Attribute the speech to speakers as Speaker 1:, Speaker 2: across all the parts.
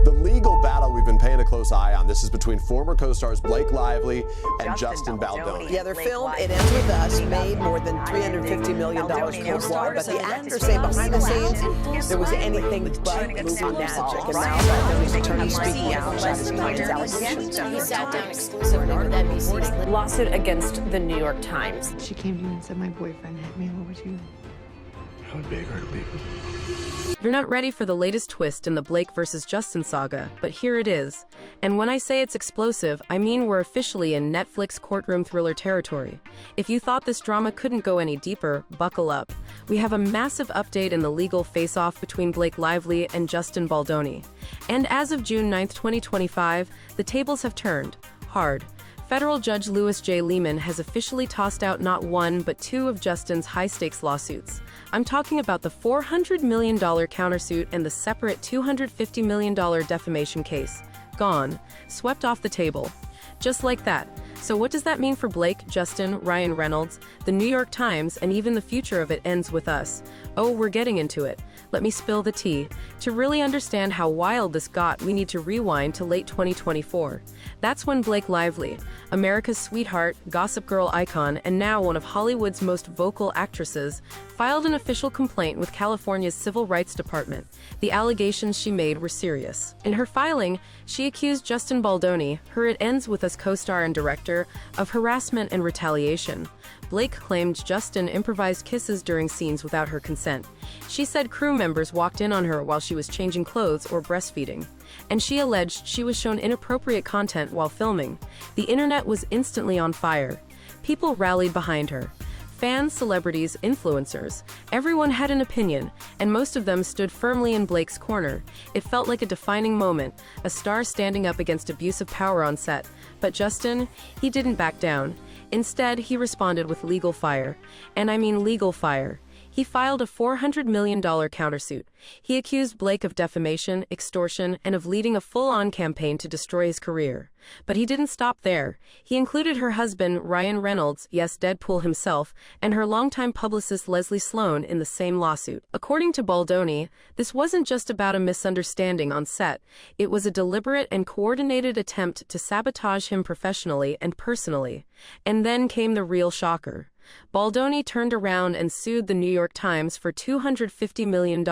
Speaker 1: The legal battle we've been paying a close eye on. This is between former co-stars Blake Lively and Justin Baldoni.
Speaker 2: Yeah, their film, It Ends With Us, made more than $350 million worldwide, but the actors say behind the scenes there was anything but movie magic. And now Baldoni's attorney speaking out about his client's allegations.
Speaker 3: He sat down exclusively with NBC's lawsuit against the New York Times.
Speaker 4: She came to me and said my boyfriend had me over to you.
Speaker 5: I would beg her to leave him.
Speaker 6: You're not ready for the latest twist in the Blake versus Justin saga, but here it is. And when I say it's explosive, I mean we're officially in Netflix courtroom thriller territory. If you thought this drama couldn't go any deeper, buckle up. We have a massive update in the legal face-off between Blake Lively and Justin Baldoni. And as of June 9, 2025, the tables have turned hard. Federal Judge Louis J. Lehman has officially tossed out not one, but two of Justin's high-stakes lawsuits. I'm talking about the $400 million countersuit and the separate $250 million defamation case. Gone. Swept off the table. Just like that. So what does that mean for Blake, Justin, Ryan Reynolds, the New York Times, and even the future of It Ends With Us? Oh, we're getting into it. Let me spill the tea. To really understand how wild this got, we need to rewind to late 2024. That's when Blake Lively, America's sweetheart, Gossip Girl icon, and now one of Hollywood's most vocal actresses, filed an official complaint with California's Civil Rights Department. The allegations she made were serious. In her filing, she accused Justin Baldoni, her It Ends With Us co-star and director, of harassment and retaliation. Blake claimed Justin improvised kisses during scenes without her consent. She said crew members walked in on her while she was changing clothes or breastfeeding. And she alleged she was shown inappropriate content while filming. The internet was instantly on fire. People rallied behind her. Fans, celebrities, influencers, everyone had an opinion, and most of them stood firmly in Blake's corner. It felt like a defining moment, a star standing up against abusive power on set. But Justin, he didn't back down. Instead, he responded with legal fire. And I mean legal fire. He filed a $400 million countersuit. He accused Blake of defamation, extortion, and of leading a full-on campaign to destroy his career. But he didn't stop there. He included her husband, Ryan Reynolds, yes, Deadpool himself, and her longtime publicist Leslie Sloan in the same lawsuit. According to Baldoni, this wasn't just about a misunderstanding on set. It was a deliberate and coordinated attempt to sabotage him professionally and personally. And then came the real shocker. Baldoni turned around and sued the New York Times for $250 million,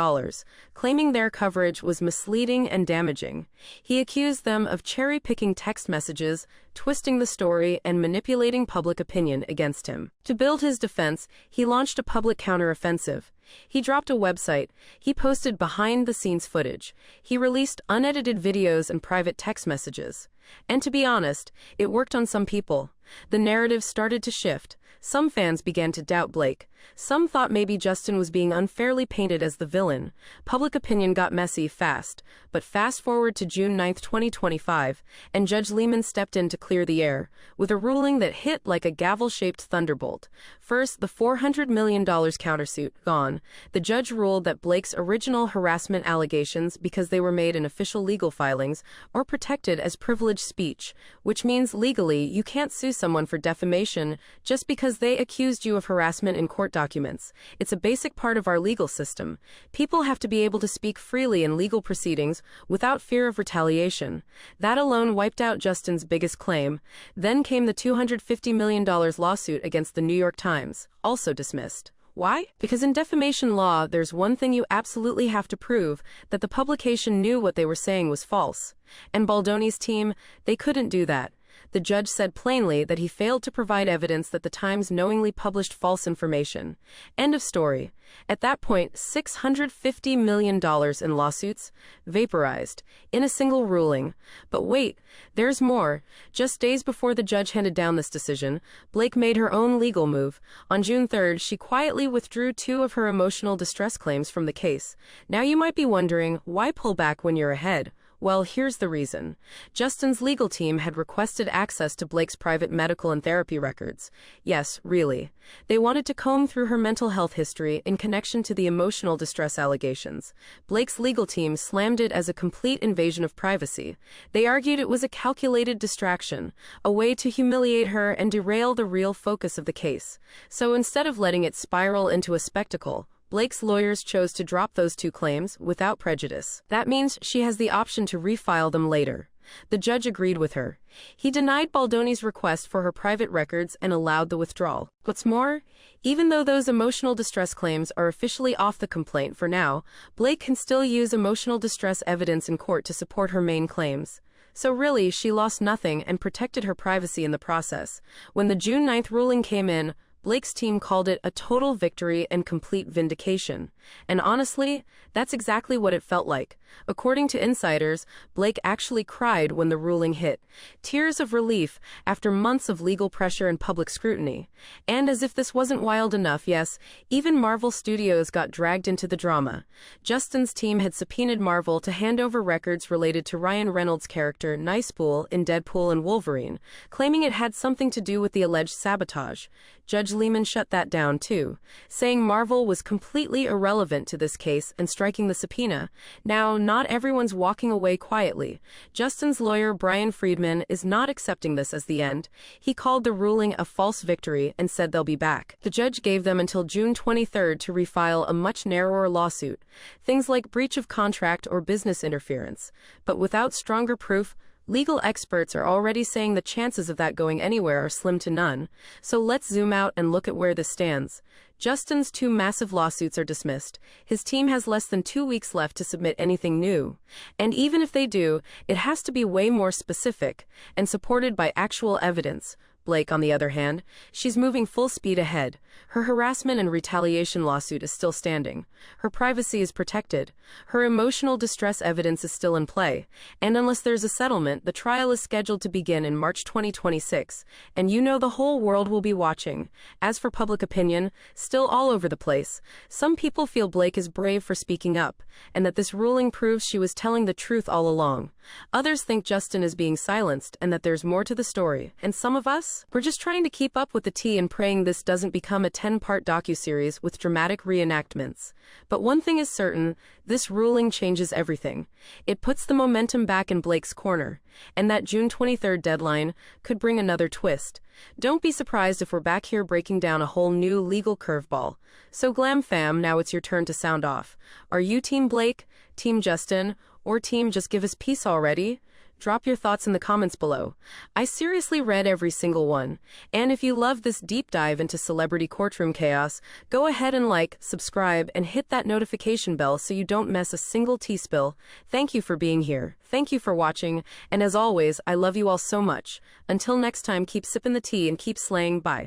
Speaker 6: claiming their coverage was misleading and damaging. He accused them of cherry-picking text messages, twisting the story, and manipulating public opinion against him. To build his defense, he launched a public counteroffensive. He dropped a website. He posted behind-the-scenes footage. He released unedited videos and private text messages. And to be honest, it worked on some people. The narrative started to shift. Some fans began to doubt Blake. Some thought maybe Justin was being unfairly painted as the villain. Public opinion got messy fast. But fast forward to June 9, 2025, and Judge Lehman stepped in to clear the air, with a ruling that hit like a gavel-shaped thunderbolt. First, the $400 million countersuit, gone. The judge ruled that Blake's original harassment allegations, because they were made in official legal filings, are protected as privileged speech, which means legally you can't sue someone for defamation just because they accused you of harassment in court documents. It's a basic part of our legal system. People have to be able to speak freely in legal proceedings without fear of retaliation. That alone wiped out Justin's biggest claim. Then came the $250 million lawsuit against the New York Times, also dismissed. Why? Because in defamation law, there's one thing you absolutely have to prove, that the publication knew what they were saying was false. And Baldoni's team, they couldn't do that. The judge said plainly that he failed to provide evidence that the Times knowingly published false information. End of story. At that point, $650 million in lawsuits vaporized in a single ruling. But wait, there's more. Just days before the judge handed down this decision, Blake made her own legal move. On June 3rd, she quietly withdrew two of her emotional distress claims from the case. Now you might be wondering, why pull back when you're ahead? Well, here's the reason. Justin's legal team had requested access to Blake's private medical and therapy records. Yes, really. They wanted to comb through her mental health history in connection to the emotional distress allegations. Blake's legal team slammed it as a complete invasion of privacy. They argued it was a calculated distraction, a way to humiliate her and derail the real focus of the case. So instead of letting it spiral into a spectacle, Blake's lawyers chose to drop those two claims without prejudice. That means she has the option to refile them later. The judge agreed with her. He denied Baldoni's request for her private records and allowed the withdrawal. What's more, even though those emotional distress claims are officially off the complaint for now, Blake can still use emotional distress evidence in court to support her main claims. So really, she lost nothing and protected her privacy in the process. When the June 9th ruling came in, Blake's team called it a total victory and complete vindication. And honestly, that's exactly what it felt like. According to insiders, Blake actually cried when the ruling hit. Tears of relief after months of legal pressure and public scrutiny. And as if this wasn't wild enough, yes, even Marvel Studios got dragged into the drama. Justin's team had subpoenaed Marvel to hand over records related to Ryan Reynolds' character Nicepool in Deadpool and Wolverine, claiming it had something to do with the alleged sabotage. Judge Lehman shut that down too, saying Marvel was completely irrelevant to this case and striking the subpoena. Now, not everyone's walking away quietly. Justin's lawyer, Brian Friedman, is not accepting this as the end. He called the ruling a false victory and said they'll be back. The judge gave them until June 23rd to refile a much narrower lawsuit, things like breach of contract or business interference. But without stronger proof, legal experts are already saying the chances of that going anywhere are slim to none. So let's zoom out and look at where this stands. Justin's two massive lawsuits are dismissed. His team has less than 2 weeks left to submit anything new. And even if they do, it has to be way more specific and supported by actual evidence. Blake, on the other hand, she's moving full speed ahead. Her harassment and retaliation lawsuit is still standing. Her privacy is protected. Her emotional distress evidence is still in play. And unless there's a settlement, the trial is scheduled to begin in March 2026. And you know the whole world will be watching. As for public opinion, still all over the place. Some people feel Blake is brave for speaking up, and that this ruling proves she was telling the truth all along. Others think Justin is being silenced and that there's more to the story. And some of us, we're just trying to keep up with the tea and praying this doesn't become a 10-part docuseries with dramatic reenactments. But one thing is certain, this ruling changes everything. It puts the momentum back in Blake's corner, and that June 23rd deadline could bring another twist. Don't be surprised if we're back here breaking down a whole new legal curveball. So Glam fam, now it's your turn to sound off. Are you Team Blake, Team Justin, or Team Just Give Us Peace already? Drop your thoughts in the comments below. I seriously read every single one. And if you love this deep dive into celebrity courtroom chaos, go ahead and like, subscribe, and hit that notification bell so you don't miss a single tea spill. Thank you for being here. Thank you for watching. And as always, I love you all so much. Until next time, keep sipping the tea and keep slaying. Bye.